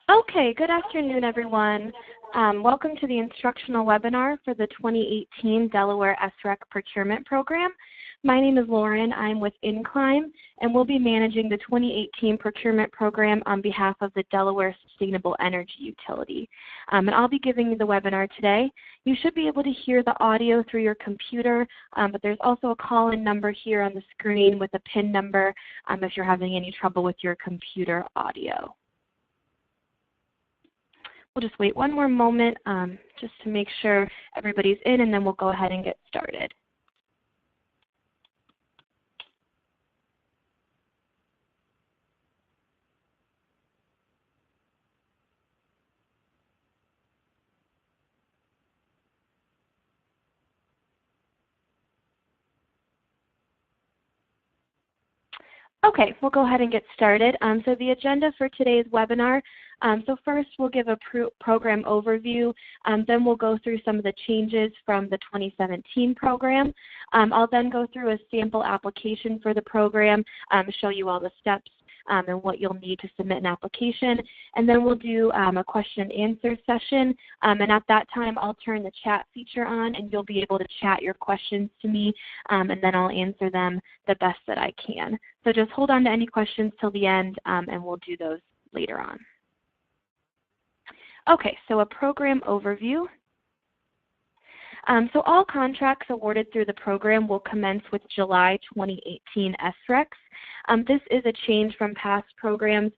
Okay, good afternoon, everyone. Welcome to the instructional webinar for the 2018 Delaware SREC Procurement Program. My name is Lauren. I'm with Incline, and we'll be managing the 2018 procurement program on behalf of the Delaware Sustainable Energy Utility. And I'll be giving you the webinar today. You should be able to hear the audio through your computer, but there's also a call-in number here on the screen with a PIN number if you're having any trouble with your computer audio. We'll just wait one more moment just to make sure everybody's in, and then we'll go ahead and get started. Okay, we'll go ahead and get started. So the agenda for today's webinar, so first we'll give a program overview, then we'll go through some of the changes from the 2017 program. I'll then go through a sample application for the program, show you all the steps and what you'll need to submit an application. And then we'll do a question and answer session. And at that time, I'll turn the chat feature on, and you'll be able to chat your questions to me, and then I'll answer them the best that I can. So just hold on to any questions till the end, and we'll do those later on. Okay, so a program overview. So all contracts awarded through the program will commence with July 2018 SRECs. This is a change from past programs.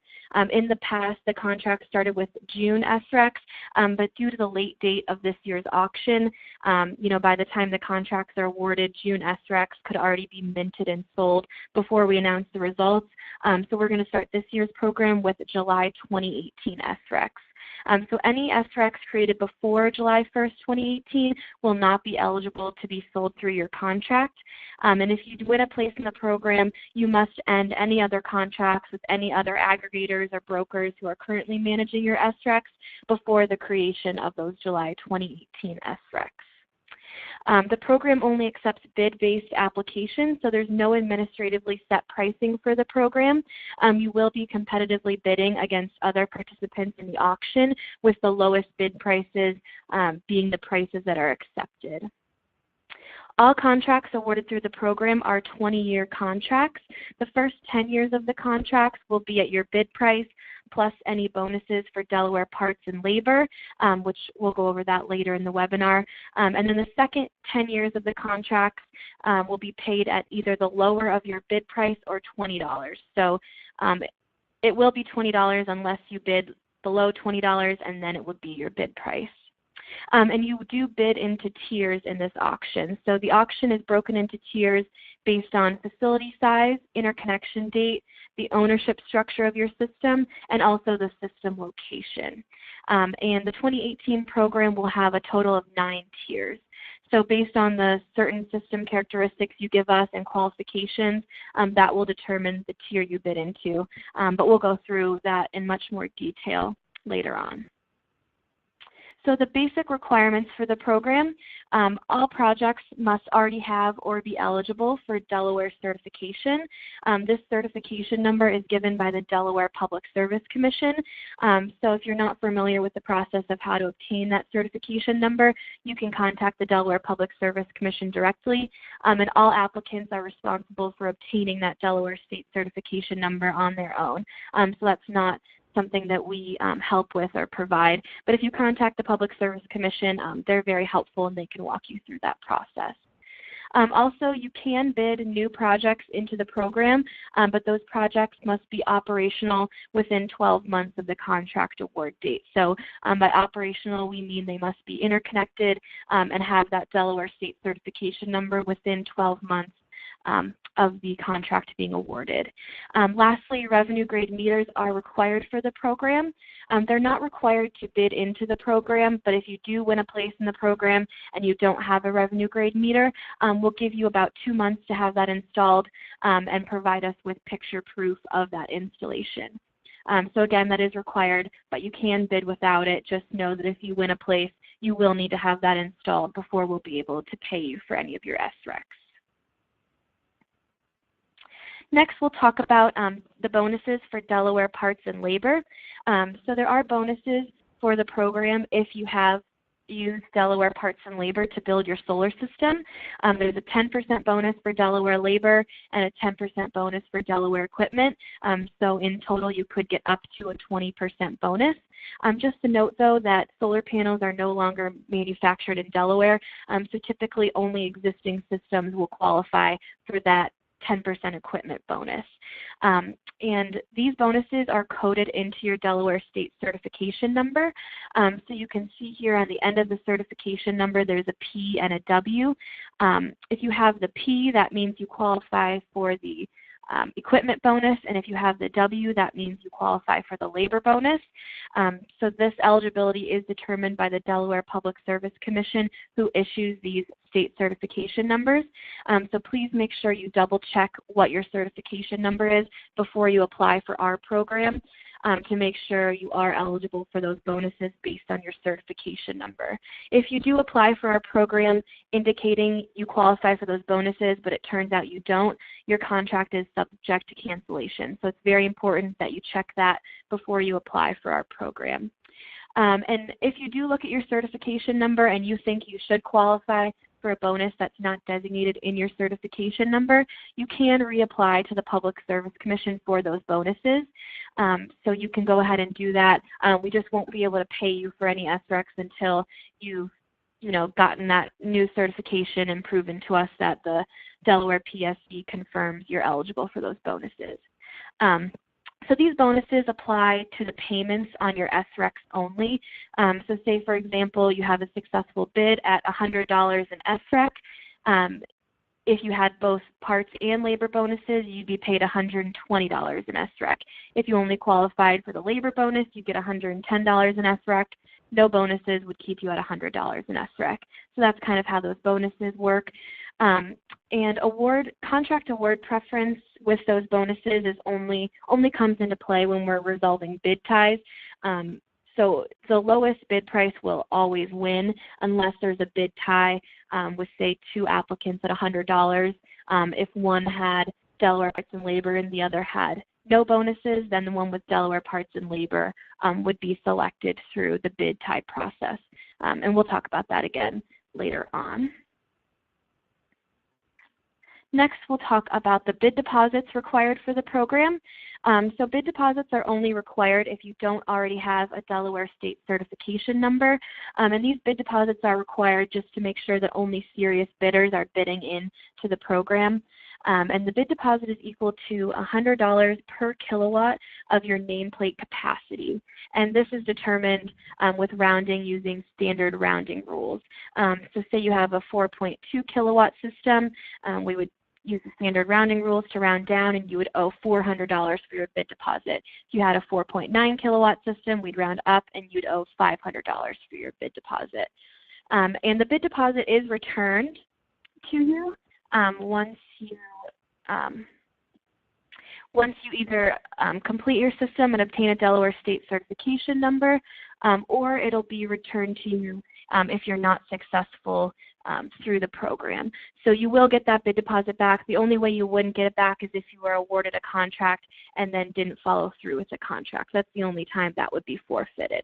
In the past, the contract started with June SRECs, but due to the late date of this year's auction, by the time the contracts are awarded, June SRECs could already be minted and sold before we announce the results. So we're going to start this year's program with July 2018 SRECs. So any SRECs created before July 1st, 2018 will not be eligible to be sold through your contract. And if you win a place in the program, you must end any other contracts with any other aggregators or brokers who are currently managing your SRECs before the creation of those July 2018 SRECs. The program only accepts bid-based applications, so there's no administratively set pricing for the program. You will be competitively bidding against other participants in the auction, with the lowest bid prices being the prices that are accepted. All contracts awarded through the program are 20-year contracts. The first 10 years of the contracts will be at your bid price, plus any bonuses for Delaware parts and labor, which we'll go over that later in the webinar. And then the second 10 years of the contracts will be paid at either the lower of your bid price or $20. So it will be $20 unless you bid below $20, and then it would be your bid price. And you do bid into tiers in this auction. So the auction is broken into tiers based on facility size, interconnection date, the ownership structure of your system, and also the system location. And the 2018 program will have a total of 9 tiers. So based on the certain system characteristics you give us and qualifications, that will determine the tier you bid into. But we'll go through that in much more detail later on. So the basic requirements for the program, all projects must already have or be eligible for Delaware certification. This certification number is given by the Delaware Public Service Commission. So if you're not familiar with the process of how to obtain that certification number, you can contact the Delaware Public Service Commission directly. And all applicants are responsible for obtaining that Delaware state certification number on their own. So that's not something that we help with or provide. But if you contact the Public Service Commission, they're very helpful and they can walk you through that process. Also, you can bid new projects into the program, but those projects must be operational within 12 months of the contract award date. So by operational, we mean they must be interconnected and have that Delaware state certification number within 12 months of the contract being awarded. Lastly, revenue grade meters are required for the program. They're not required to bid into the program, but if you do win a place in the program and you don't have a revenue grade meter, we'll give you about 2 months to have that installed and provide us with picture proof of that installation. So again, that is required, but you can bid without it. Just know that if you win a place, you will need to have that installed before we'll be able to pay you for any of your SRECs. Next, we'll talk about the bonuses for Delaware Parts and Labor. So there are bonuses for the program if you have used Delaware Parts and Labor to build your solar system. There's a 10% bonus for Delaware Labor and a 10% bonus for Delaware Equipment. So in total, you could get up to a 20% bonus. Just to note, though, that solar panels are no longer manufactured in Delaware, so typically only existing systems will qualify for that 10% equipment bonus. And these bonuses are coded into your Delaware State Certification Number. So you can see here on the end of the certification number, there's a P and a W. If you have the P, that means you qualify for the equipment bonus, and if you have the W, that means you qualify for the labor bonus. So this eligibility is determined by the Delaware Public Service Commission, who issues these state certification numbers. So please make sure you double check what your certification number is before you apply for our program, to make sure you are eligible for those bonuses based on your certification number. If you do apply for our program indicating you qualify for those bonuses, but it turns out you don't, your contract is subject to cancellation. So it's very important that you check that before you apply for our program. And if you do look at your certification number and you think you should qualify for a bonus that's not designated in your certification number, you can reapply to the Public Service Commission for those bonuses. So you can go ahead and do that. We just won't be able to pay you for any SRECs until you've gotten that new certification and proven to us that the Delaware PSC confirms you're eligible for those bonuses. So these bonuses apply to the payments on your SRECs only. So say, for example, you have a successful bid at $100 in SREC. If you had both parts and labor bonuses, you'd be paid $120 in SREC. If you only qualified for the labor bonus, you get $110 in SREC. No bonuses would keep you at $100 in SREC. So that's kind of how those bonuses work. And contract award preference with those bonuses is only comes into play when we're resolving bid ties. So the lowest bid price will always win unless there's a bid tie with, say, two applicants at $100. If one had Delaware Parts and Labor and the other had no bonuses, then the one with Delaware Parts and Labor would be selected through the bid tie process. And we'll talk about that again later on. Next, we'll talk about the bid deposits required for the program. So bid deposits are only required if you don't already have a Delaware State Certification Number. And these bid deposits are required just to make sure that only serious bidders are bidding into the program. And the bid deposit is equal to $100 per kilowatt of your nameplate capacity. And this is determined with rounding using standard rounding rules. So say you have a 4.2 kilowatt system, we would use the standard rounding rules to round down, and you would owe $400 for your bid deposit. If you had a 4.9 kilowatt system, we'd round up and you'd owe $500 for your bid deposit. And the bid deposit is returned to you once you either complete your system and obtain a Delaware State Certification Number, or it'll be returned to you if you're not successful through the program. So you will get that bid deposit back. The only way you wouldn't get it back is if you were awarded a contract and then didn't follow through with the contract. That's the only time that would be forfeited.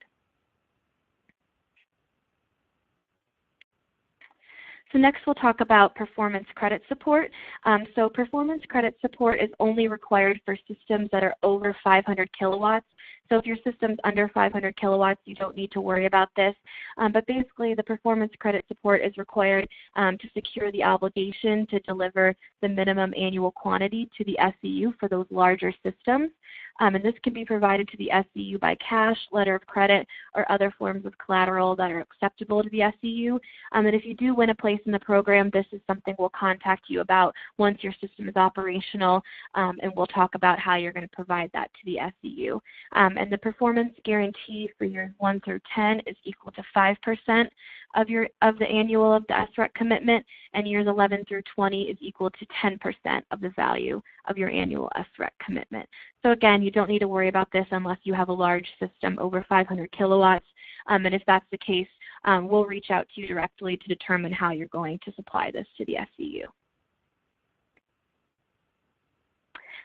So next we'll talk about performance credit support. So performance credit support is only required for systems that are over 500 kilowatts. So if your system's under 500 kilowatts, you don't need to worry about this. But basically, the performance credit support is required to secure the obligation to deliver the minimum annual quantity to the SCU for those larger systems. And this can be provided to the SCU by cash, letter of credit, or other forms of collateral that are acceptable to the SCU. And if you do win a place in the program, this is something we'll contact you about once your system is operational, and we'll talk about how you're going to provide that to the SCU. And the performance guarantee for years 1 through 10 is equal to 5% of the annual of the SREC commitment, and years 11 through 20 is equal to 10% of the value of your annual SREC commitment. So again, you don't need to worry about this unless you have a large system over 500 kilowatts. And if that's the case, we'll reach out to you directly to determine how you're going to supply this to the SCU.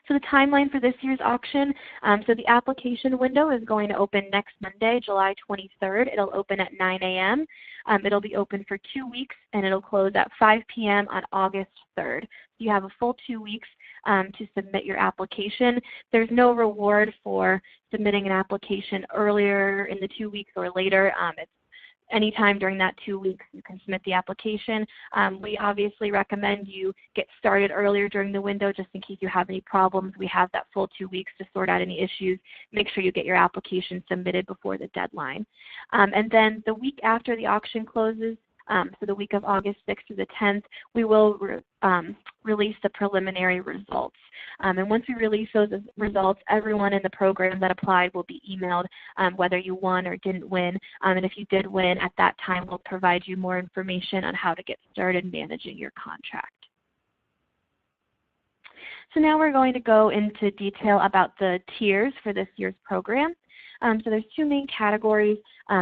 So the timeline for this year's auction, so the application window is going to open next Monday, July 23rd. It'll open at 9 a.m. It'll be open for 2 weeks, and it'll close at 5 p.m. on August 3rd. You have a full 2 weeks to submit your application. There's no reward for submitting an application earlier in the 2 weeks or later. It's anytime during that 2 weeks you can submit the application. We obviously recommend you get started earlier during the window just in case you have any problems. We have that full 2 weeks to sort out any issues. Make sure you get your application submitted before the deadline. And then the week after the auction closes, so the week of August 6th through the 10th, we will release the preliminary results. And once we release those results, everyone in the program that applied will be emailed whether you won or didn't win. And if you did win, at that time we'll provide you more information on how to get started managing your contract. So now we're going to go into detail about the tiers for this year's program. So there's two main categories,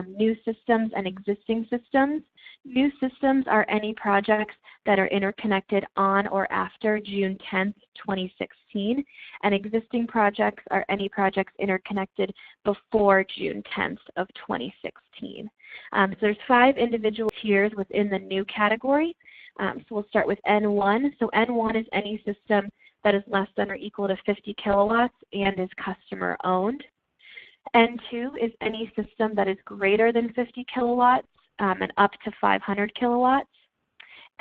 new systems and existing systems. New systems are any projects that are interconnected on or after June 10th, 2016, and existing projects are any projects interconnected before June 10th of 2016. So there's 5 individual tiers within the new category. So we'll start with N1. So N1 is any system that is less than or equal to 50 kilowatts and is customer owned. N2 is any system that is greater than 50 kilowatts and up to 500 kilowatts.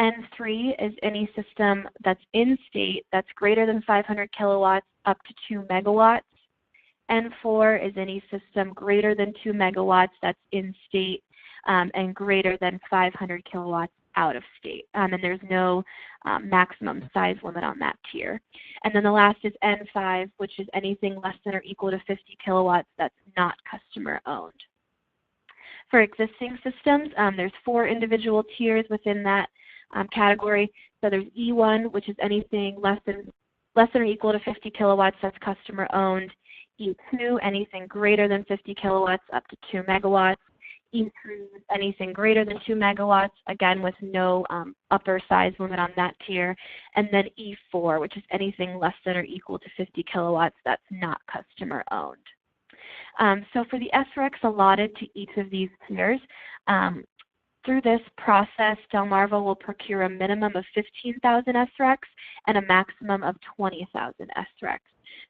N3 is any system that's in state that's greater than 500 kilowatts up to 2 megawatts. N4 is any system greater than 2 megawatts that's in state and greater than 500 kilowatts out of state. And there's no maximum size limit on that tier. And then the last is N5, which is anything less than or equal to 50 kilowatts that's not customer owned. For existing systems, there's 4 individual tiers within that category. So there's E1, which is anything less than or equal to 50 kilowatts that's customer owned. E2, anything greater than 50 kilowatts up to 2 megawatts. E3, anything greater than 2 megawatts, again with no upper size limit on that tier. And then E4, which is anything less than or equal to 50 kilowatts that's not customer owned. So for the SRECs allotted to each of these tiers, through this process, Delmarva will procure a minimum of 15,000 SRECs and a maximum of 20,000 SRECs.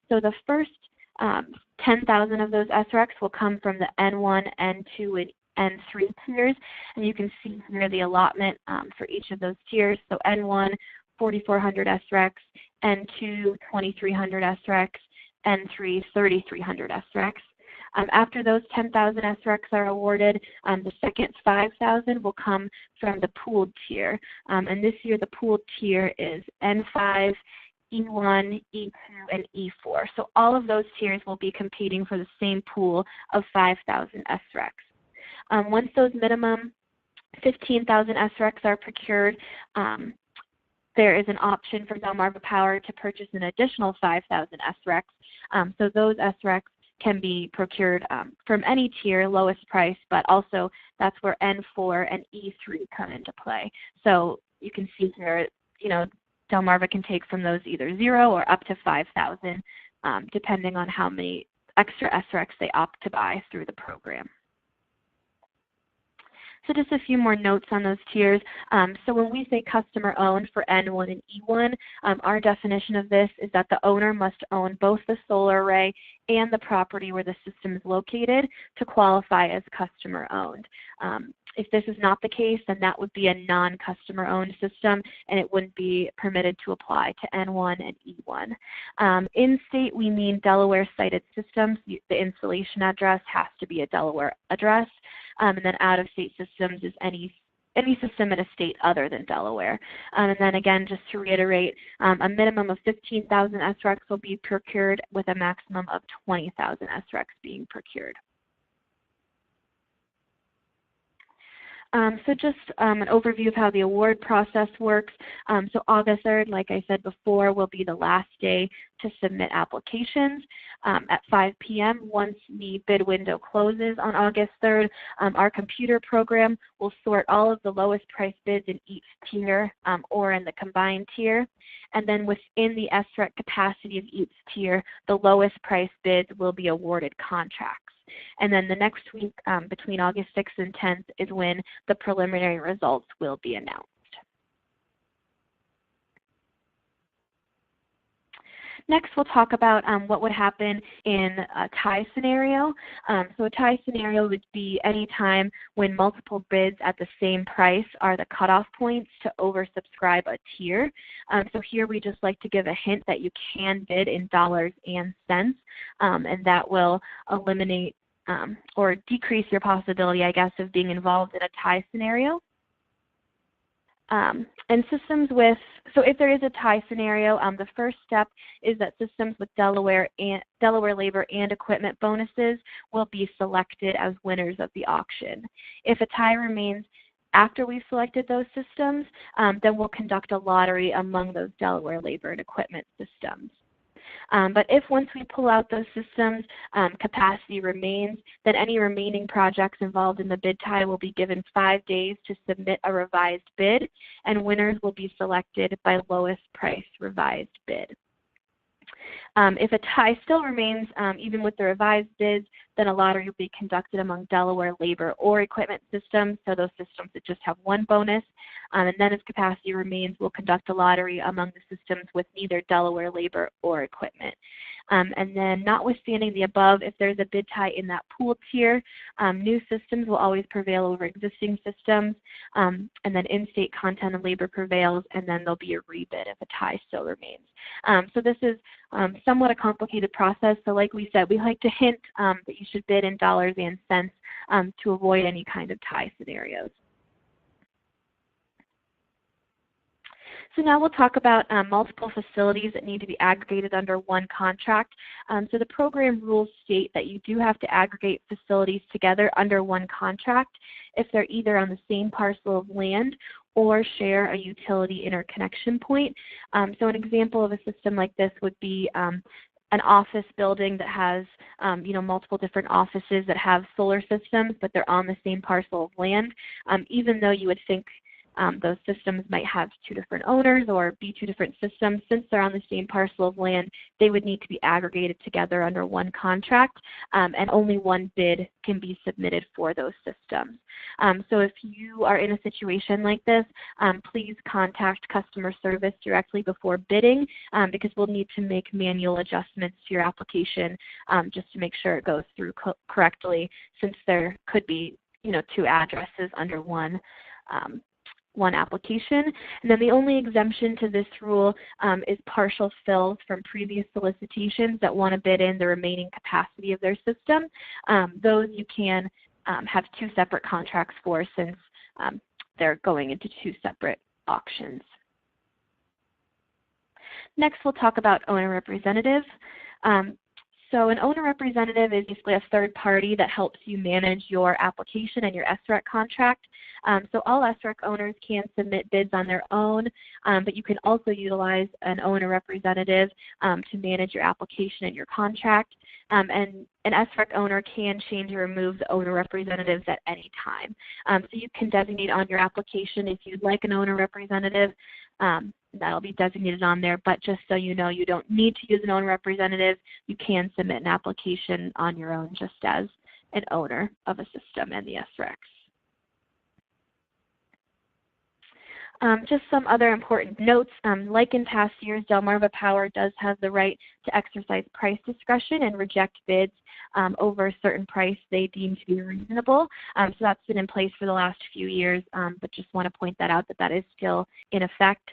So the first 10,000 of those SRECs will come from the N1, N2, and N3 tiers, and you can see here the allotment for each of those tiers. So N1, 4,400 SRECs, N2, 2,300 SRECs, N3, 3,300 SRECs. After those 10,000 SRECs are awarded, the second 5,000 will come from the pooled tier. And this year the pooled tier is N5, E1, E2, and E4. So all of those tiers will be competing for the same pool of 5,000 SRECs. Once those minimum 15,000 SRECs are procured, there is an option for Delmarva Power to purchase an additional 5,000 SRECs. So those SRECs can be procured from any tier, lowest price, but also that's where N4 and E3 come into play. So you can see here, Delmarva can take from those either 0 or up to 5,000, depending on how many extra SRECs they opt to buy through the program. So just a few more notes on those tiers. So when we say customer owned for N1 and E1, our definition of this is that the owner must own both the solar array and the property where the system is located to qualify as customer owned. If this is not the case, then that would be a non-customer owned system and it wouldn't be permitted to apply to N1 and E1. In state, we mean Delaware sited systems. The installation address has to be a Delaware address. And then out-of-state systems is any system in a state other than Delaware. And then again, just to reiterate, a minimum of 15,000 SRECs will be procured with a maximum of 20,000 SRECs being procured. So just an overview of how the award process works. So August 3rd, like I said before, will be the last day to submit applications. At 5 p.m., once the bid window closes on August 3rd, our computer program will sort all of the lowest price bids in each tier or in the combined tier. And then within the SREC capacity of each tier, the lowest price bids will be awarded contracts. And then the next week, between August 6th and 10th, is when the preliminary results will be announced. Next, we'll talk about what would happen in a tie scenario. So a tie scenario would be any time when multiple bids at the same price are the cutoff points to oversubscribe a tier. So here we just like to give a hint that you can bid in dollars and cents, and that will eliminate or decrease your possibility, I guess, of being involved in a tie scenario. And systems with, so if there is a tie scenario, the first step is that systems with Delaware labor and equipment bonuses will be selected as winners of the auction. If a tie remains after we've selected those systems, then we'll conduct a lottery among those Delaware labor and equipment systems. But if once we pull out those systems, capacity remains, then any remaining projects involved in the bid tie will be given 5 days to submit a revised bid, and winners will be selected by lowest price revised bid. If a tie still remains, even with the revised bids, then a lottery will be conducted among Delaware labor or equipment systems, so those systems that just have one bonus. And then if capacity remains, we'll conduct a lottery among the systems with neither Delaware labor or equipment. And then notwithstanding the above, if there's a bid tie in that pool tier, new systems will always prevail over existing systems, and then in-state content and labor prevails, and then there'll be a rebid if a tie still remains. So this is somewhat a complicated process. So like we said, we like to hint that you should bid in dollars and cents to avoid any kind of tie scenarios. So now we'll talk about multiple facilities that need to be aggregated under one contract. So the program rules state that you do have to aggregate facilities together under one contract if they're either on the same parcel of land or share a utility interconnection point. So an example of a system like this would be an office building that has multiple different offices that have solar systems, but they're on the same parcel of land. Even though you would think those systems might have two different owners or be two different systems, since they're on the same parcel of land, they would need to be aggregated together under one contract, and only one bid can be submitted for those systems. So if you are in a situation like this, please contact customer service directly before bidding, because we'll need to make manual adjustments to your application just to make sure it goes through correctly, since there could be two addresses under one application. And then the only exemption to this rule is partial fills from previous solicitations that want to bid in the remaining capacity of their system. Those you can have two separate contracts for, since they're going into two separate auctions. Next, we'll talk about owner representative. So an owner representative is basically a third party that helps you manage your application and your SREC contract. So all SREC owners can submit bids on their own, but you can also utilize an owner representative to manage your application and your contract. And an SREC owner can change or remove the owner representatives at any time. So you can designate on your application if you'd like an owner representative. That'll be designated on there, but just so you know, you don't need to use an owner representative. You can submit an application on your own just as an owner of a system and the SRECs. Just some other important notes. Like in past years, Delmarva Power does have the right to exercise price discretion and reject bids over a certain price they deem to be reasonable. So that's been in place for the last few years, but just want to point that out that is still in effect.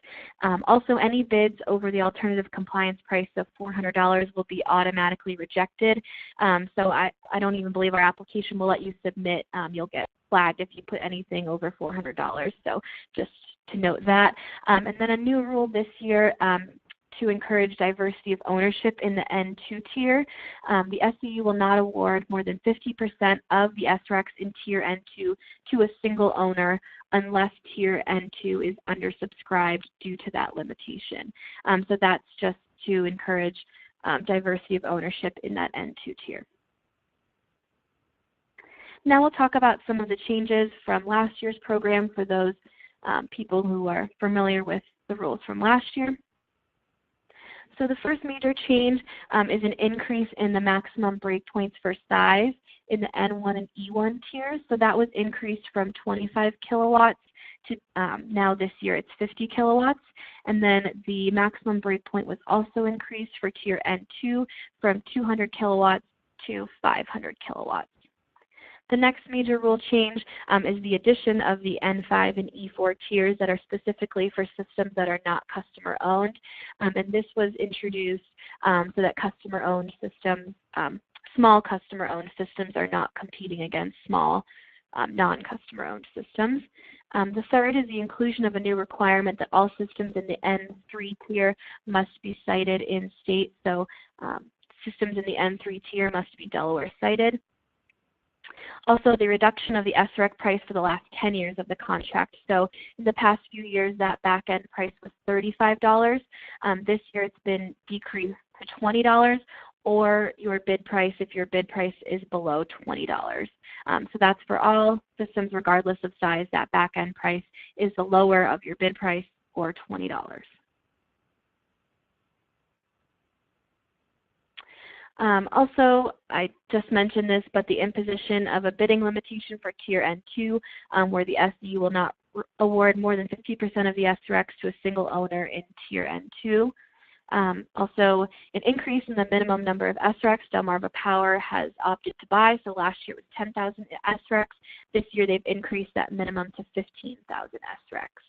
Also, any bids over the alternative compliance price of $400 will be automatically rejected. So I don't even believe our application will let you submit. You'll get flagged if you put anything over $400. So just to note that. And then a new rule this year, to encourage diversity of ownership in the N2 tier. The SEU will not award more than 50% of the SRECs in Tier N2 to a single owner unless Tier N2 is undersubscribed due to that limitation. So that's just to encourage diversity of ownership in that N2 tier. Now we'll talk about some of the changes from last year's program for those people who are familiar with the rules from last year. So the first major change is an increase in the maximum breakpoints for size in the N1 and E1 tiers. So that was increased from 25 kilowatts to now this year it's 50 kilowatts. And then the maximum breakpoint was also increased for Tier N2 from 200 kilowatts to 500 kilowatts. The next major rule change is the addition of the N5 and E4 tiers that are specifically for systems that are not customer-owned. And this was introduced so that customer-owned systems, small customer-owned systems are not competing against small non-customer-owned systems. The third is the inclusion of a new requirement that all systems in the N3 tier must be cited in state. So systems in the N3 tier must be Delaware cited. Also, the reduction of the SREC price for the last 10 years of the contract. So in the past few years, that back-end price was $35. This year, it's been decreased to $20, or your bid price if your bid price is below $20. So that's for all systems regardless of size. That back-end price is the lower of your bid price, or $20. Also, I just mentioned this, but the imposition of a bidding limitation for Tier N2, where the SEU will not award more than 50% of the SRECs to a single owner in Tier N2. Also, an increase in the minimum number of SRECs Delmarva Power has opted to buy. So last year it was 10,000 SRECs. This year they've increased that minimum to 15,000 SRECs.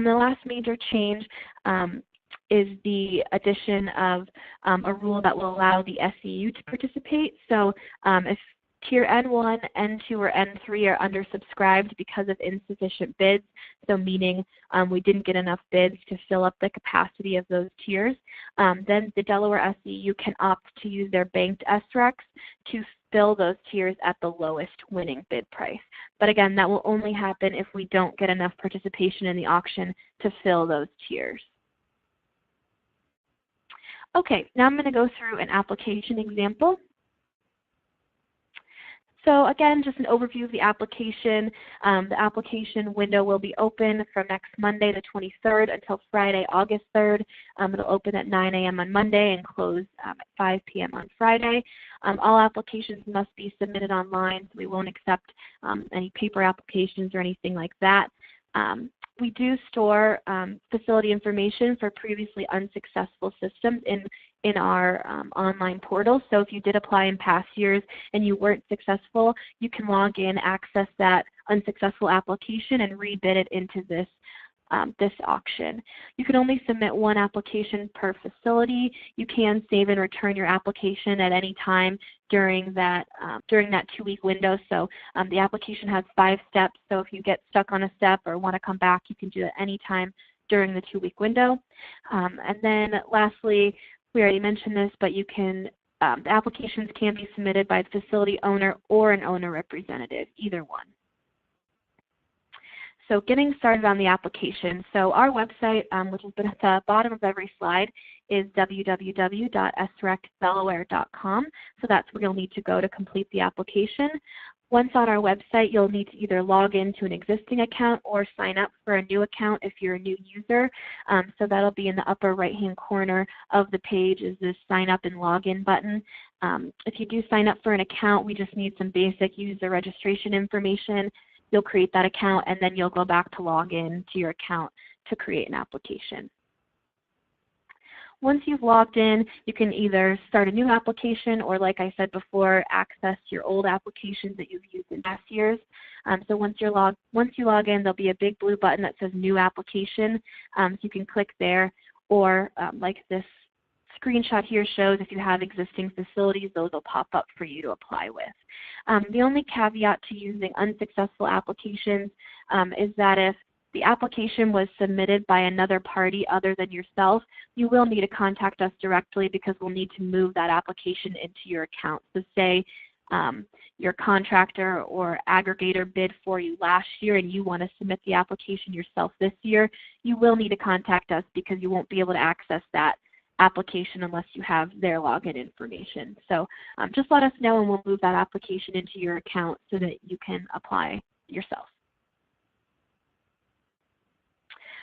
The last major change is the addition of a rule that will allow the SEU to participate. So if Tier N1, N2, or N3 are undersubscribed because of insufficient bids, so meaning we didn't get enough bids to fill up the capacity of those tiers, then the Delaware SEU can opt to use their banked SRECs to fill those tiers at the lowest winning bid price. But again, that will only happen if we don't get enough participation in the auction to fill those tiers. Okay, now I'm going to go through an application example. So again, just an overview of the application. The application window will be open from next Monday, the 23rd, until Friday, August 3rd. It'll open at 9 a.m. on Monday and close at 5 p.m. on Friday. All applications must be submitted online, so we won't accept any paper applications or anything like that. We do store facility information for previously unsuccessful systems in our online portal. So if you did apply in past years and you weren't successful, you can log in, access that unsuccessful application, and rebid it into this auction. You can only submit one application per facility. You can save and return your application at any time during that 2-week window. So the application has 5 steps. So if you get stuck on a step or want to come back, you can do it any time during the 2-week window. And then lastly, we already mentioned this, but you can the applications can be submitted by the facility owner or an owner representative, either one. So getting started on the application. So our website, which has been at the bottom of every slide, is www.SRECDelaware.com. So that's where you'll need to go to complete the application. Once on our website, you'll need to either log into an existing account or sign up for a new account if you're a new user. So that'll be in the upper right-hand corner of the page is this sign up and login button. If you do sign up for an account, we just need some basic user registration information. You'll create that account, and then you'll go back to log in to your account to create an application. Once you've logged in, you can either start a new application or, like I said before, access your old applications that you've used in past years. So once you log in, there'll be a big blue button that says New Application. So you can click there, or like this screenshot here shows, if you have existing facilities, those will pop up for you to apply with. The only caveat to using unsuccessful applications is that if the application was submitted by another party other than yourself, you will need to contact us directly because we'll need to move that application into your account. So say your contractor or aggregator bid for you last year and you want to submit the application yourself this year, you will need to contact us because you won't be able to access that application unless you have their login information. So just let us know and we'll move that application into your account so that you can apply yourself.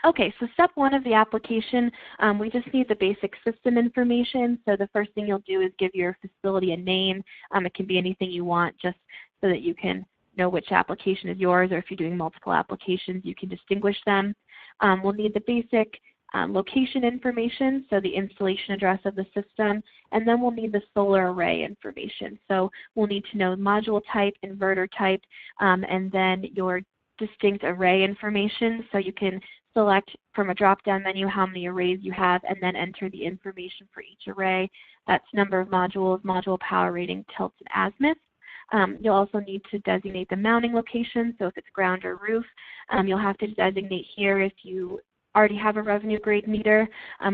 Okay, so step one of the application, we just need the basic system information. So the first thing you'll do is give your facility a name. It can be anything you want just so that you can know which application is yours, or if you're doing multiple applications, you can distinguish them. We'll need the basic location information, so the installation address of the system, and then we'll need the solar array information. So we'll need to know module type, inverter type, and then your distinct array information, so you can select from a drop-down menu how many arrays you have and then enter the information for each array. That's number of modules, module power rating, tilts, and azimuth. You'll also need to designate the mounting location, so if it's ground or roof. You'll have to designate here if you already have a revenue grade meter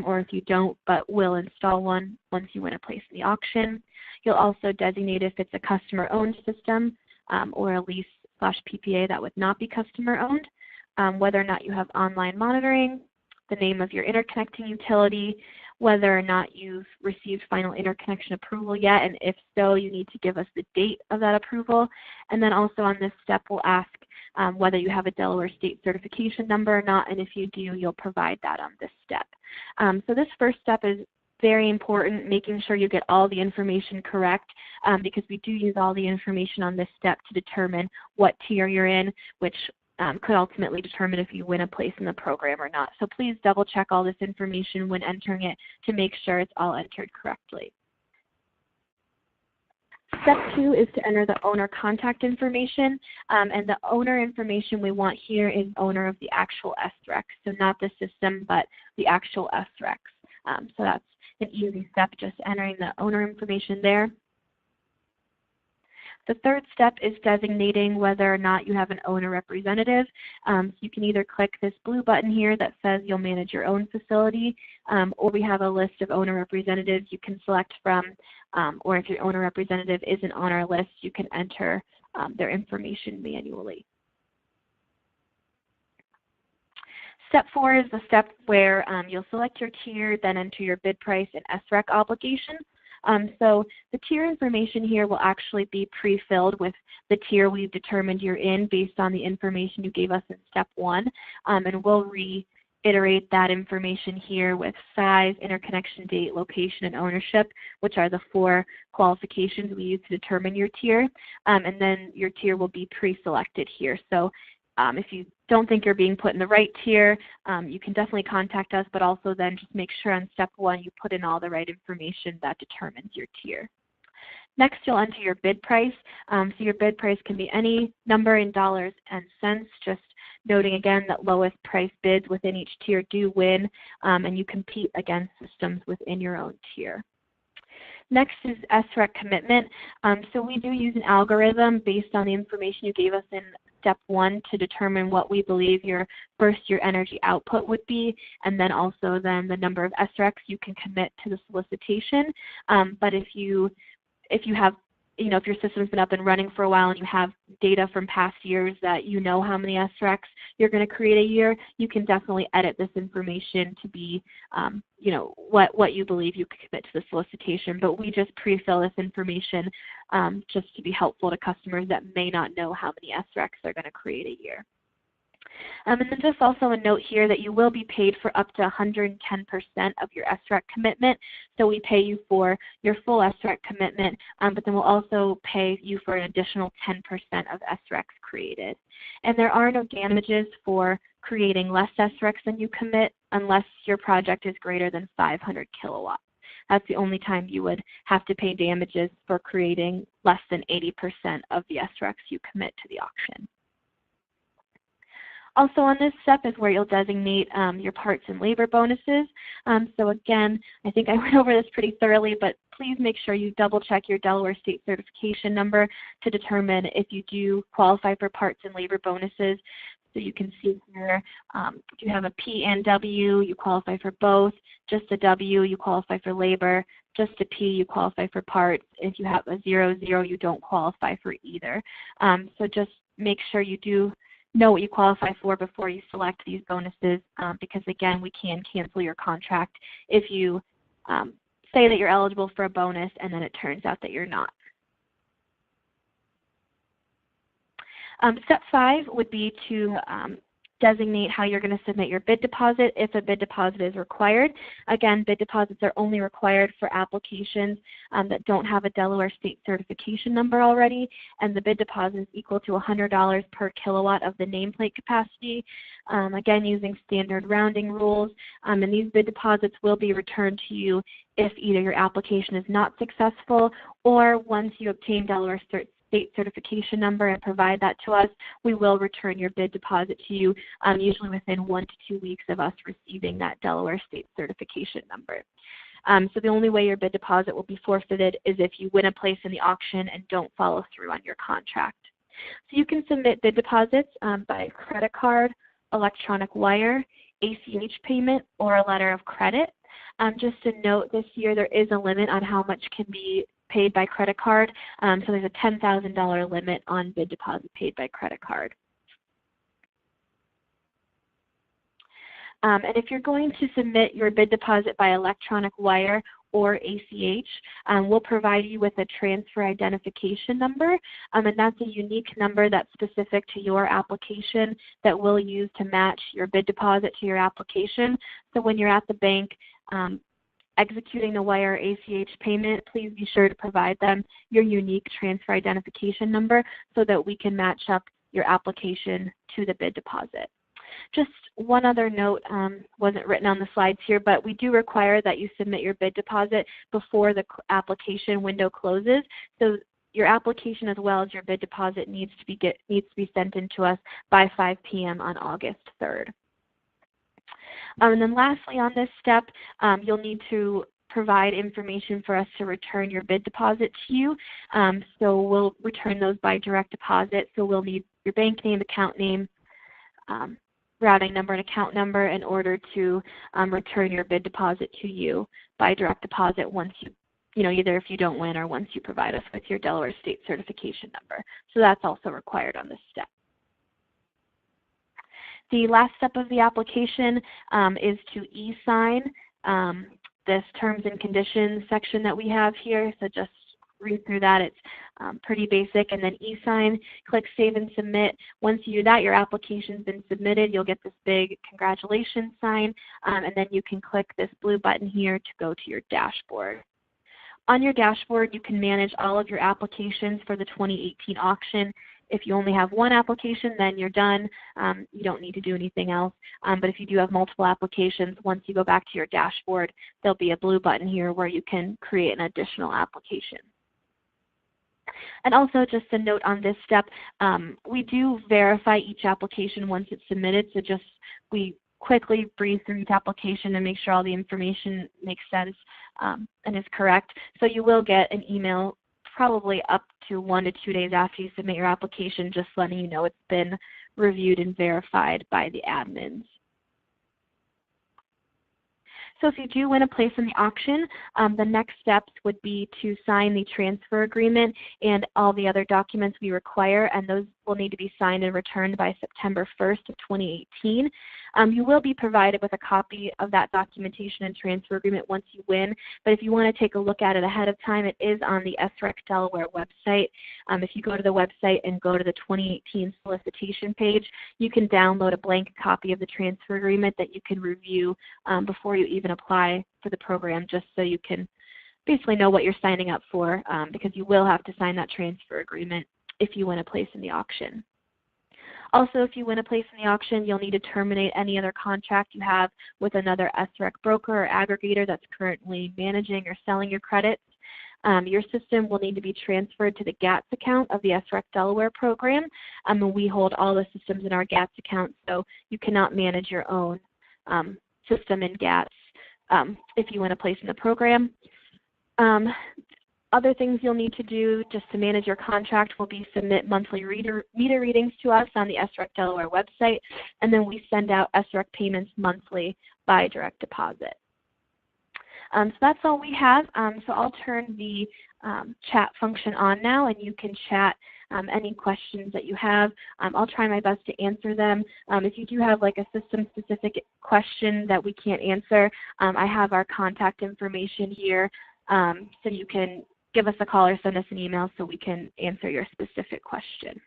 or if you don't but will install one once you win a place in the auction. You'll also designate if it's a customer-owned system or a lease/PPA that would not be customer-owned. Whether or not you have online monitoring, the name of your interconnecting utility, whether or not you've received final interconnection approval yet, and if so, you need to give us the date of that approval. And then also on this step, we'll ask whether you have a Delaware State certification number or not, and if you do, you'll provide that on this step. So this first step is very important, making sure you get all the information correct because we do use all the information on this step to determine what tier you're in, which could ultimately determine if you win a place in the program or not. So please double check all this information when entering it to make sure it's all entered correctly. Step 2 is to enter the owner contact information, and the owner information we want here is owner of the actual SREC, so not the system but the actual SREC. So that's an easy step, just entering the owner information there. The third step is designating whether or not you have an owner representative. So you can either click this blue button here that says you'll manage your own facility, or we have a list of owner representatives you can select from, or if your owner representative isn't on our list, you can enter their information manually. Step 4 is the step where you'll select your tier, then enter your bid price and SREC obligation. So the tier information here will actually be pre-filled with the tier we've determined you're in based on the information you gave us in step 1, and we'll reiterate that information here with size, interconnection date, location, and ownership, which are the 4 qualifications we use to determine your tier, and then your tier will be pre-selected here. So if you don't think you're being put in the right tier, you can definitely contact us, but also then just make sure on step 1 you put in all the right information that determines your tier. Next, you'll enter your bid price. So your bid price can be any number in dollars and cents, just noting again that lowest price bids within each tier do win, and you compete against systems within your own tier. Next is SREC commitment. So we do use an algorithm based on the information you gave us in step 1 to determine what we believe your first year energy output would be, and then also then the number of SRECs you can commit to the solicitation. But if you have, if your system's been up and running for a while and you have data from past years that you know how many SRECs you're going to create a year, you can definitely edit this information to be, what you believe you could commit to the solicitation. But we just pre-fill this information just to be helpful to customers that may not know how many SRECs they're going to create a year. And then just also a note here that you will be paid for up to 110% of your SREC commitment. So we pay you for your full SREC commitment, but then we'll also pay you for an additional 10% of SRECs created. And there are no damages for creating less SRECs than you commit unless your project is greater than 500 kilowatts. That's the only time you would have to pay damages for creating less than 80% of the SRECs you commit to the auction. Also on this step is where you'll designate your parts and labor bonuses. So again, I think I went over this pretty thoroughly, but please make sure you double check your Delaware State certification number to determine if you do qualify for parts and labor bonuses. So you can see here, if you have a P and W, you qualify for both. Just a W, you qualify for labor. Just a P, you qualify for parts. If you have a 0, 0, you don't qualify for either. So just make sure you do know what you qualify for before you select these bonuses, because again, we can cancel your contract if you say that you're eligible for a bonus and then it turns out that you're not. Step 5 would be to designate how you're going to submit your bid deposit if a bid deposit is required. Again, bid deposits are only required for applications that don't have a Delaware State certification number already, and the bid deposit is equal to $100 per kilowatt of the nameplate capacity, again using standard rounding rules, and these bid deposits will be returned to you if either your application is not successful or once you obtain Delaware State certification number and provide that to us, we will return your bid deposit to you, usually within 1 to 2 weeks of us receiving that Delaware State certification number. So the only way your bid deposit will be forfeited is if you win a place in the auction and don't follow through on your contract. So you can submit bid deposits by credit card, electronic wire, ACH payment, or a letter of credit. Just to note, this year there is a limit on how much can be paid by credit card. So there's a $10,000 limit on bid deposit paid by credit card. And if you're going to submit your bid deposit by electronic wire or ACH, we'll provide you with a transfer identification number, and that's a unique number that's specific to your application that we'll use to match your bid deposit to your application. So when you're at the bank executing the wire ACH payment, please be sure to provide them your unique transfer identification number so that we can match up your application to the bid deposit. Just one other note, wasn't written on the slides here, but we do require that you submit your bid deposit before the application window closes. So your application as well as your bid deposit needs to be sent in to us by 5 p.m. on August 3rd. And then lastly on this step, you'll need to provide information for us to return your bid deposit to you. So we'll return those by direct deposit. So we'll need your bank name, account name, routing number, and account number in order to return your bid deposit to you by direct deposit once either if you don't win or once you provide us with your Delaware State certification number. So that's also required on this step. The last step of the application is to e-sign this terms and conditions section that we have here. So just read through that. It's pretty basic. And then e-sign, click Save and Submit. Once you do that, your application's been submitted. You'll get this big congratulations sign, and then you can click this blue button here to go to your dashboard. On your dashboard, you can manage all of your applications for the 2018 auction. If you only have one application, then you're done. You don't need to do anything else. But if you do have multiple applications, once you go back to your dashboard, there'll be a blue button here where you can create an additional application. And also just a note on this step, we do verify each application once it's submitted. So we quickly breeze through each application and make sure all the information makes sense and is correct. So you will get an email probably up to 1 to 2 days after you submit your application, just letting you know it's been reviewed and verified by the admins. So if you do win a place in the auction, the next steps would be to sign the transfer agreement and all the other documents we require, and those will need to be signed and returned by September 1st of 2018. You will be provided with a copy of that documentation and transfer agreement once you win, but if you want to take a look at it ahead of time, it is on the SRECDelaware website. If you go to the website and go to the 2018 solicitation page, you can download a blank copy of the transfer agreement that you can review before you even apply for the program, just so you can basically know what you're signing up for, because you will have to sign that transfer agreement if you win a place in the auction. Also, if you win a place in the auction, you'll need to terminate any other contract you have with another SREC broker or aggregator that's currently managing or selling your credits. Your system will need to be transferred to the GATS account of the SRECDelaware program. And we hold all the systems in our GATS account, so you cannot manage your own system in GATS if you win a place in the program. Other things you'll need to do just to manage your contract will be submit monthly meter readings to us on the SREC Delaware website, and then we send out SREC payments monthly by direct deposit. So that's all we have. So I'll turn the chat function on now, and you can chat any questions that you have. I'll try my best to answer them. If you do have like a system-specific question that we can't answer, I have our contact information here, so you can give us a call or send us an email so we can answer your specific question.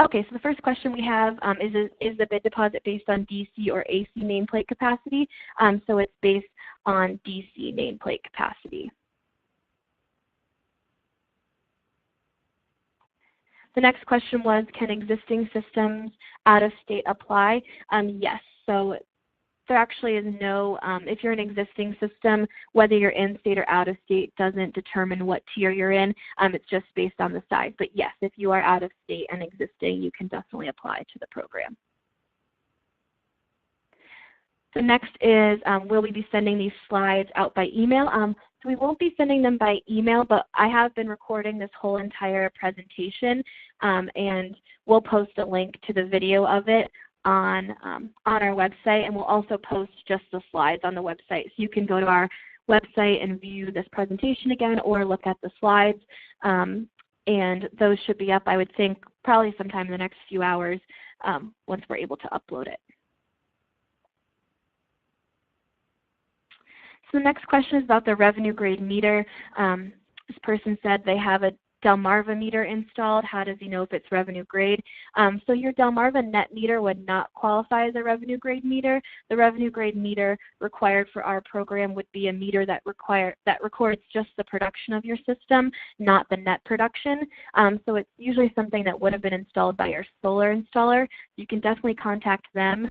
Okay, so the first question we have is the bid deposit based on DC or AC nameplate capacity? So it's based on DC nameplate capacity. The next question was, can existing systems out of state apply? Yes, so there actually is no, if you're an existing system, whether you're in state or out of state doesn't determine what tier you're in. It's just based on the size. But yes, if you are out of state and existing, you can definitely apply to the program. The next is, will we be sending these slides out by email? So we won't be sending them by email, but I have been recording this whole entire presentation, and we'll post a link to the video of it on our website, and we'll also post just the slides on the website. So you can go to our website and view this presentation again, or look at the slides, and those should be up, I would think, probably sometime in the next few hours once we're able to upload it. So the next question is about the revenue grade meter. This person said they have a Delmarva meter installed. How does he know if it's revenue grade? So your Delmarva net meter would not qualify as a revenue grade meter. The revenue grade meter required for our program would be a meter that records just the production of your system, not the net production. So it's usually something that would have been installed by your solar installer. You can definitely contact them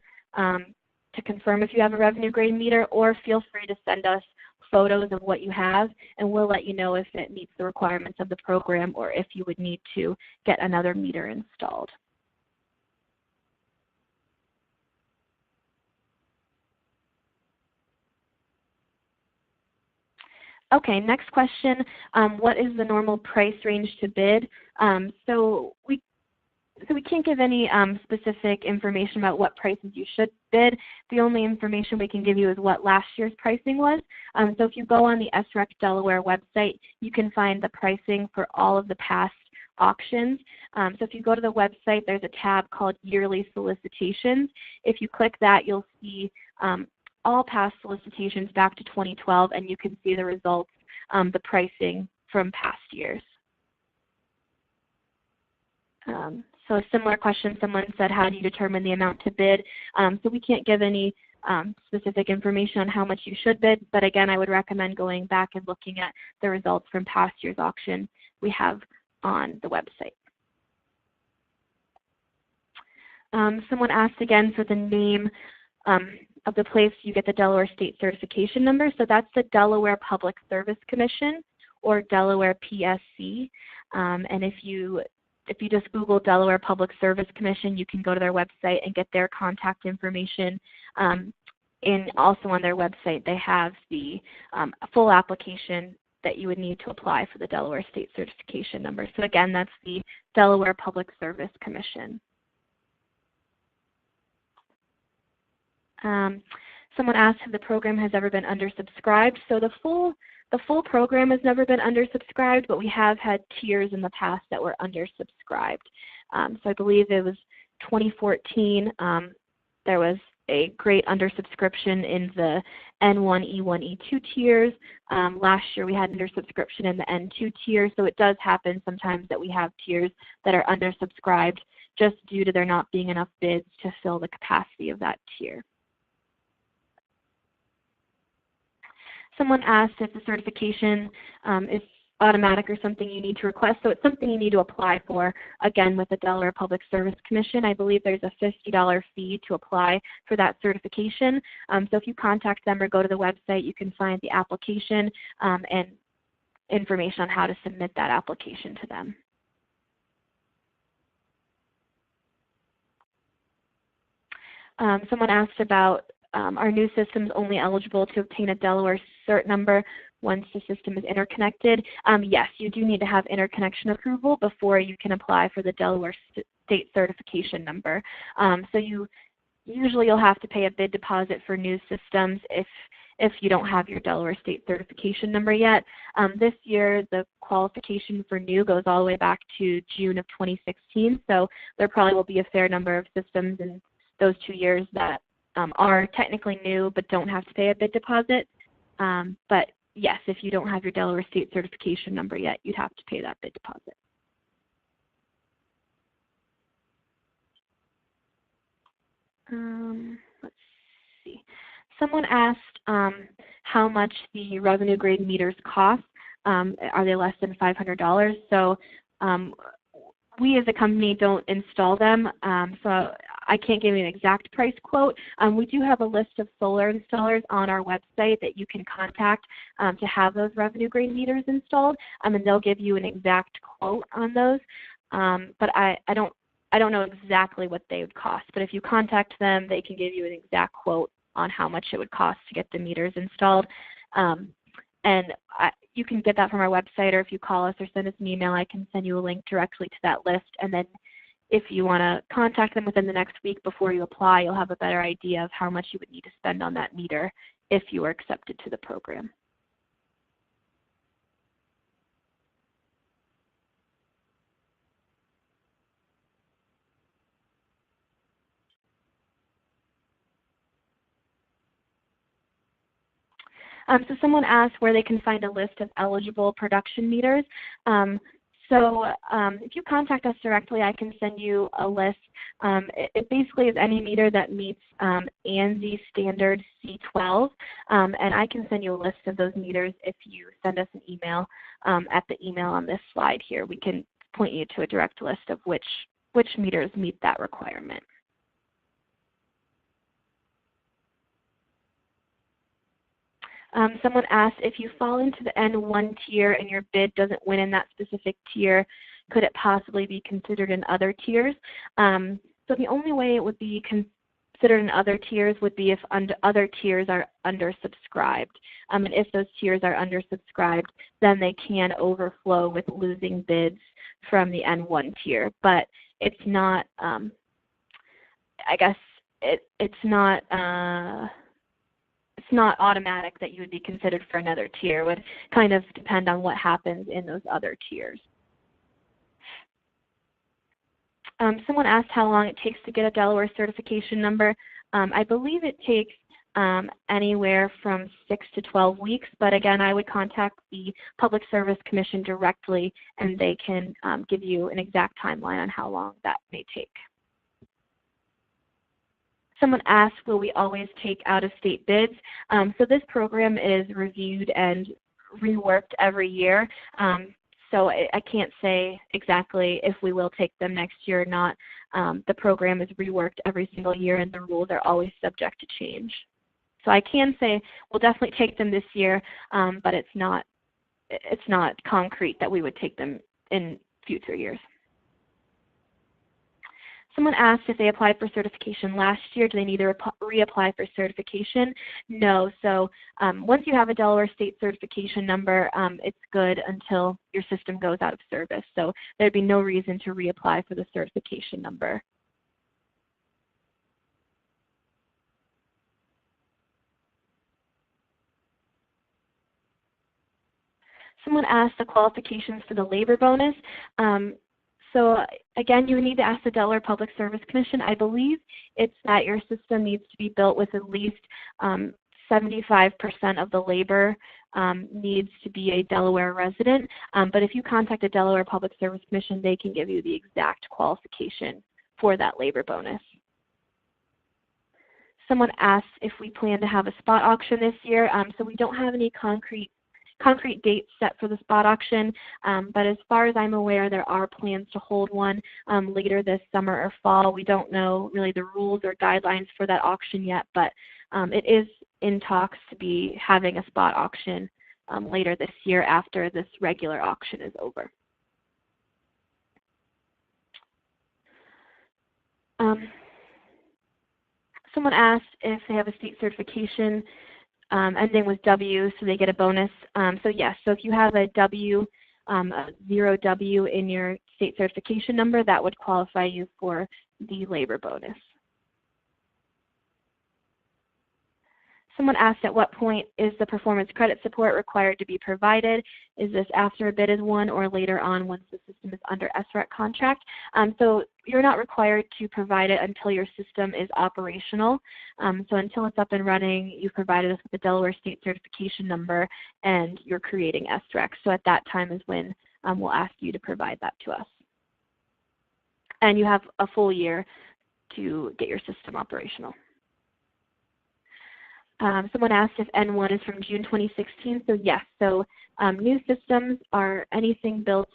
to confirm if you have a revenue grade meter, or feel free to send us photos of what you have, and we'll let you know if it meets the requirements of the program or if you would need to get another meter installed. Okay, next question. What is the normal price range to bid? So we can't give any specific information about what prices you should bid. The only information we can give you is what last year's pricing was. So if you go on the SREC Delaware website, you can find the pricing for all of the past auctions. So if you go to the website, there's a tab called Yearly Solicitations. If you click that, you'll see all past solicitations back to 2012, and you can see the results, the pricing from past years. So a similar question, someone said, how do you determine the amount to bid? So we can't give any specific information on how much you should bid, but again, I would recommend going back and looking at the results from past year's auction we have on the website. Someone asked again for the name of the place you get the Delaware State Certification Number. So that's the Delaware Public Service Commission, or Delaware PSC. And if you just Google Delaware Public Service Commission, you can go to their website and get their contact information. And also on their website, they have the full application that you would need to apply for the Delaware State Certification Number. So again, that's the Delaware Public Service Commission. Someone asked if the program has ever been undersubscribed. So the full program has never been undersubscribed, but we have had tiers in the past that were undersubscribed. So I believe it was 2014, there was a great undersubscription in the N1, E1, E2 tiers. Last year we had undersubscription in the N2 tier, so it does happen sometimes that we have tiers that are undersubscribed just due to there not being enough bids to fill the capacity of that tier. Someone asked if the certification is automatic or something you need to request. So it's something you need to apply for, again, with the Delaware Public Service Commission. I believe there's a $50 fee to apply for that certification. So if you contact them or go to the website, you can find the application and information on how to submit that application to them. Someone asked about are new systems only eligible to obtain a Delaware cert number once the system is interconnected? Yes, you do need to have interconnection approval before you can apply for the Delaware state certification number. So you'll have to pay a bid deposit for new systems if you don't have your Delaware state certification number yet. This year, the qualification for new goes all the way back to June of 2016, so there probably will be a fair number of systems in those 2 years that are technically new but don't have to pay a bid deposit. But yes, if you don't have your Delaware state certification number yet, you'd have to pay that bid deposit. Let's see. Someone asked how much the revenue grade meters cost. Are they less than $500? So we as a company don't install them, so I can't give you an exact price quote. We do have a list of solar installers on our website that you can contact to have those revenue grade meters installed, and they'll give you an exact quote on those. But I don't know exactly what they would cost, but if you contact them, they can give you an exact quote on how much it would cost to get the meters installed. You can get that from our website, or if you call us or send us an email, I can send you a link directly to that list. And then if you want to contact them within the next week before you apply, you'll have a better idea of how much you would need to spend on that meter if you were accepted to the program. So someone asked where they can find a list of eligible production meters. If you contact us directly, I can send you a list. It basically is any meter that meets ANSI standard C12, and I can send you a list of those meters if you send us an email. At the email on this slide here, we can point you to a direct list of which meters meet that requirement. Someone asked if you fall into the N1 tier and your bid doesn't win in that specific tier, could it possibly be considered in other tiers? So the only way it would be considered in other tiers would be if other tiers are undersubscribed. And if those tiers are undersubscribed, then they can overflow with losing bids from the N1 tier. But it's not, I guess, it's not automatic that you would be considered for another tier. It would kind of depend on what happens in those other tiers. Someone asked how long it takes to get a Delaware certification number. I believe it takes anywhere from 6 to 12 weeks, but again, I would contact the Public Service Commission directly, and they can give you an exact timeline on how long that may take. Someone asked, will we always take out-of-state bids? So this program is reviewed and reworked every year. So I can't say exactly if we will take them next year or not. The program is reworked every single year, and the rules are always subject to change. So I can say we'll definitely take them this year, but it's not concrete that we would take them in future years. Someone asked if they applied for certification last year, do they need to reapply for certification? No. So once you have a Delaware state certification number, it's good until your system goes out of service. So there'd be no reason to reapply for the certification number. Someone asked the qualifications for the labor bonus. So again, you would need to ask the Delaware Public Service Commission. I believe it's that your system needs to be built with at least 75% of the labor needs to be a Delaware resident. But if you contact the Delaware Public Service Commission, they can give you the exact qualification for that labor bonus. Someone asked if we plan to have a spot auction this year. So we don't have any concrete dates set for the spot auction, but as far as I'm aware, there are plans to hold one later this summer or fall. We don't know really the rules or guidelines for that auction yet, but it is in talks to be having a spot auction later this year after this regular auction is over. Someone asked if they have a state certification ending with W, so they get a bonus. So yes, so if you have a W, a 0W in your state certification number, that would qualify you for the labor bonus. Someone asked at what point is the performance credit support required to be provided? Is this after a bid is won or later on once the system is under SREC contract? So you're not required to provide it until your system is operational. So until it's up and running, you've provided us with the Delaware State Certification number and you're creating SREC. So at that time is when we'll ask you to provide that to us. And you have a full year to get your system operational. Someone asked if N1 is from June 2016. So yes, so new systems are anything built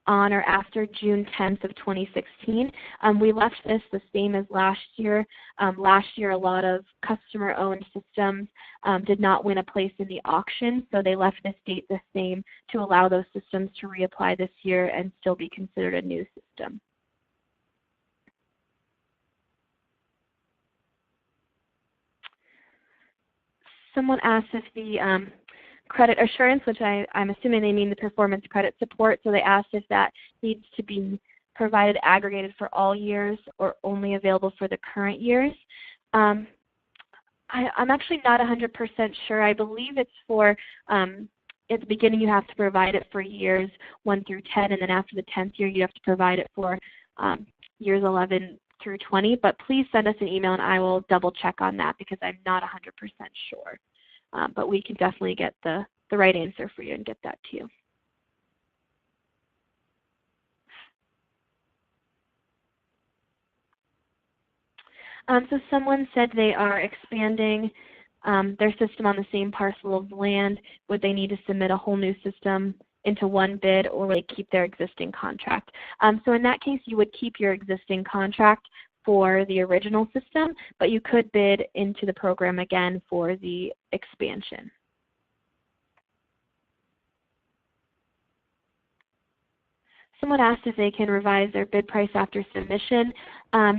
on or after June 10th of 2016. We left this the same as last year. Last year, a lot of customer-owned systems did not win a place in the auction, so they left this date the same to allow those systems to reapply this year and still be considered a new system. Someone asked if the credit assurance, which I'm assuming they mean the performance credit support, so they asked if that needs to be provided aggregated for all years or only available for the current years. I'm actually not 100% sure. I believe it's for, at the beginning you have to provide it for years 1 through 10, and then after the 10th year you have to provide it for years 11 through 20, but please send us an email and I will double check on that because I'm not 100% sure. But we can definitely get the right answer for you and get that to you. So someone said they are expanding their system on the same parcel of land. Would they need to submit a whole new system into one bid, or would they keep their existing contract? So in that case, you would keep your existing contract for the original system, but you could bid into the program again for the expansion. Someone asked if they can revise their bid price after submission.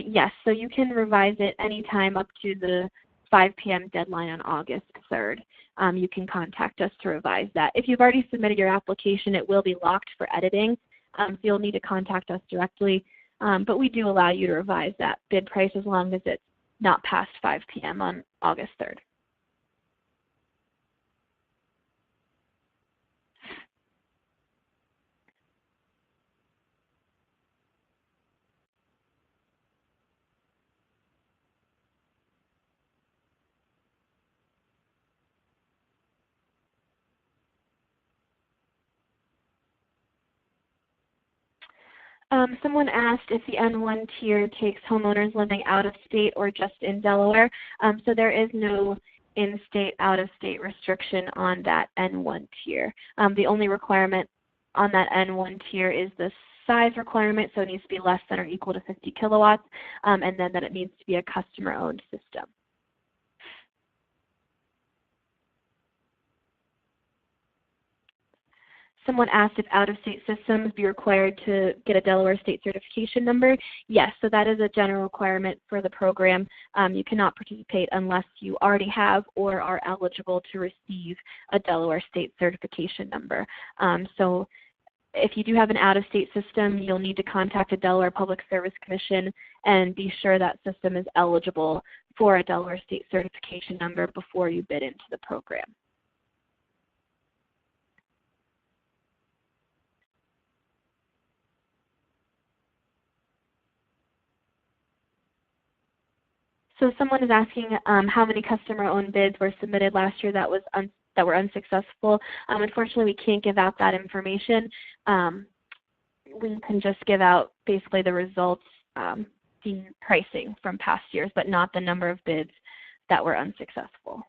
Yes, so you can revise it anytime up to the 5 p.m. deadline on August 3rd. You can contact us to revise that. If you've already submitted your application, it will be locked for editing, so you'll need to contact us directly. But we do allow you to revise that bid price as long as it's not past 5 p.m. on August 3rd. Someone asked if the N1 tier takes homeowners living out of state or just in Delaware. So there is no in-state, out-of-state restriction on that N1 tier. The only requirement on that N1 tier is the size requirement, so it needs to be less than or equal to 50 kilowatts, and then that it needs to be a customer-owned system. Someone asked if out-of-state systems be required to get a Delaware State Certification number. Yes, so that is a general requirement for the program. You cannot participate unless you already have or are eligible to receive a Delaware State Certification number. So if you do have an out-of-state system, you'll need to contact the Delaware Public Service Commission and be sure that system is eligible for a Delaware State Certification number before you bid into the program. So someone is asking how many customer-owned bids were submitted last year that were unsuccessful. Unfortunately, we can't give out that information. We can just give out basically the results, the pricing from past years, but not the number of bids that were unsuccessful.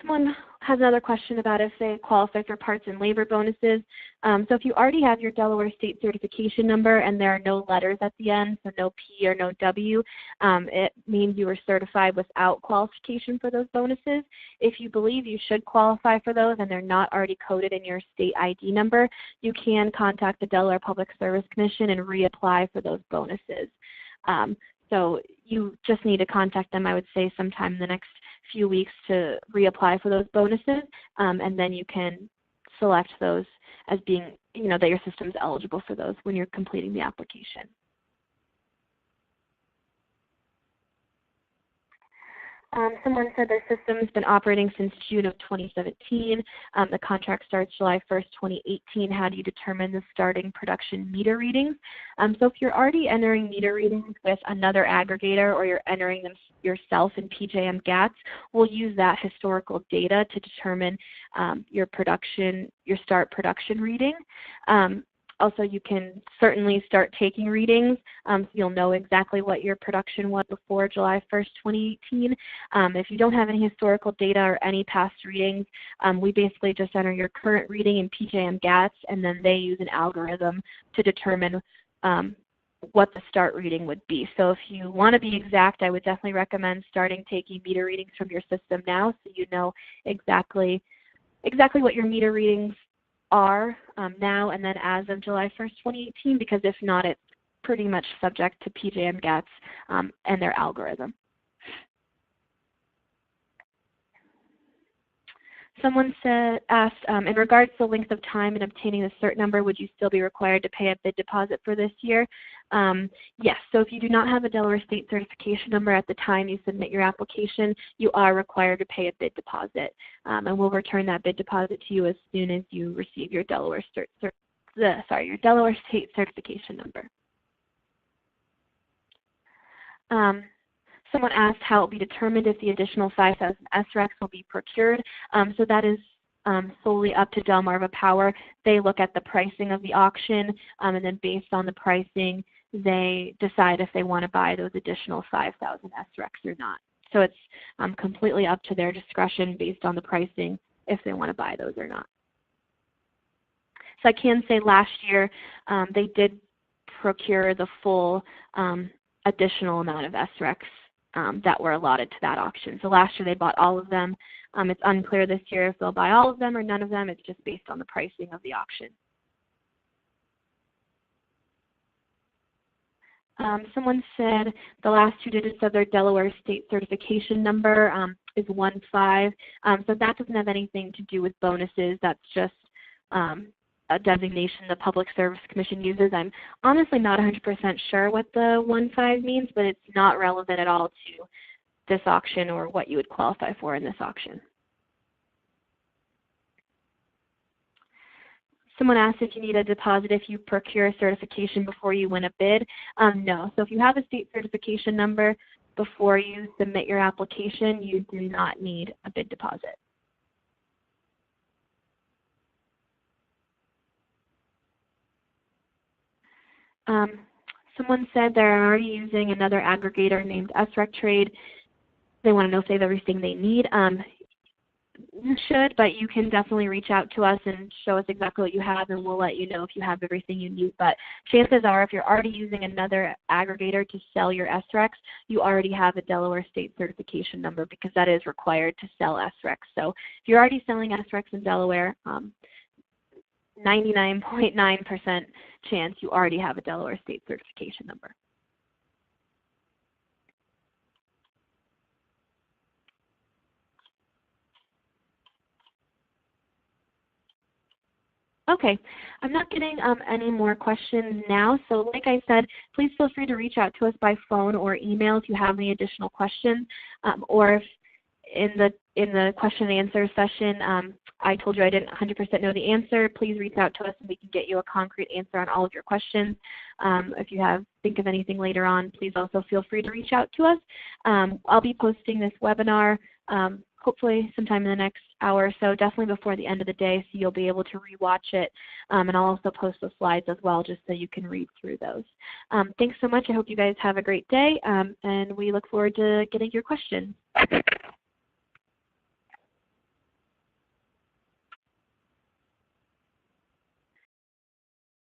Someone has another question about if they qualify for parts and labor bonuses. So if you already have your Delaware State Certification number and there are no letters at the end, so no P or no W, it means you were certified without qualification for those bonuses. If you believe you should qualify for those and they're not already coded in your state ID number, you can contact the Delaware Public Service Commission and reapply for those bonuses. So you just need to contact them, I would say, sometime in the next few weeks to reapply for those bonuses, and then you can select those as being, that your system is eligible for those when you're completing the application. Someone said their system has been operating since June of 2017. The contract starts July 1st, 2018. How do you determine the starting production meter readings? So if you're already entering meter readings with another aggregator or you're entering them yourself in PJM GATS, we'll use that historical data to determine your start production reading. Also, you can certainly start taking readings, so you'll know exactly what your production was before July 1st, 2018. If you don't have any historical data or any past readings, we basically just enter your current reading in PJM GATS, and then they use an algorithm to determine what the start reading would be. So if you want to be exact, I would definitely recommend starting taking meter readings from your system now, so you know exactly what your meter readings are now and then as of July 1st, 2018, because if not, it's pretty much subject to PJM GATS and their algorithm. Someone asked, in regards to the length of time in obtaining the CERT number, would you still be required to pay a bid deposit for this year? Yes, so if you do not have a Delaware State Certification number at the time you submit your application, you are required to pay a bid deposit. And we'll return that bid deposit to you as soon as you receive your Delaware State Certification number. Someone asked how it will be determined if the additional 5,000 SRECs will be procured. So that is solely up to Delmarva Power. They look at the pricing of the auction, and then based on the pricing, they decide if they want to buy those additional 5,000 SRECs or not. So it's completely up to their discretion based on the pricing if they want to buy those or not. So I can say last year they did procure the full additional amount of SRECs that were allotted to that auction. So last year they bought all of them. It's unclear this year if they'll buy all of them or none of them. It's just based on the pricing of the auction. Someone said the last two digits of their Delaware State Certification number is 15. So that doesn't have anything to do with bonuses. That's just a designation the Public Service Commission uses. I'm honestly not 100% sure what the 15 means, but it's not relevant at all to this auction or what you would qualify for in this auction. Someone asked if you need a deposit if you procure a certification before you win a bid. No. So if you have a state certification number before you submit your application, you do not need a bid deposit. Someone said they're already using another aggregator named SRECTrade. They want to know if they have everything they need. You should, but you can definitely reach out to us and show us exactly what you have, and we'll let you know if you have everything you need. But chances are, if you're already using another aggregator to sell your SRECs, you already have a Delaware State Certification number because that is required to sell SRECs. So if you're already selling SRECs in Delaware, 99.9% chance you already have a Delaware State Certification number. Okay, I'm not getting any more questions now, so like I said, please feel free to reach out to us by phone or email if you have any additional questions, or if in the question and answer session I told you I didn't 100% know the answer, please reach out to us and we can get you a concrete answer on all of your questions. If you think of anything later on, please also feel free to reach out to us. I'll be posting this webinar hopefully sometime in the next hour or so, definitely before the end of the day, so you'll be able to rewatch it. And I'll also post the slides as well, just so you can read through those. Thanks so much. I hope you guys have a great day, and we look forward to getting your questions.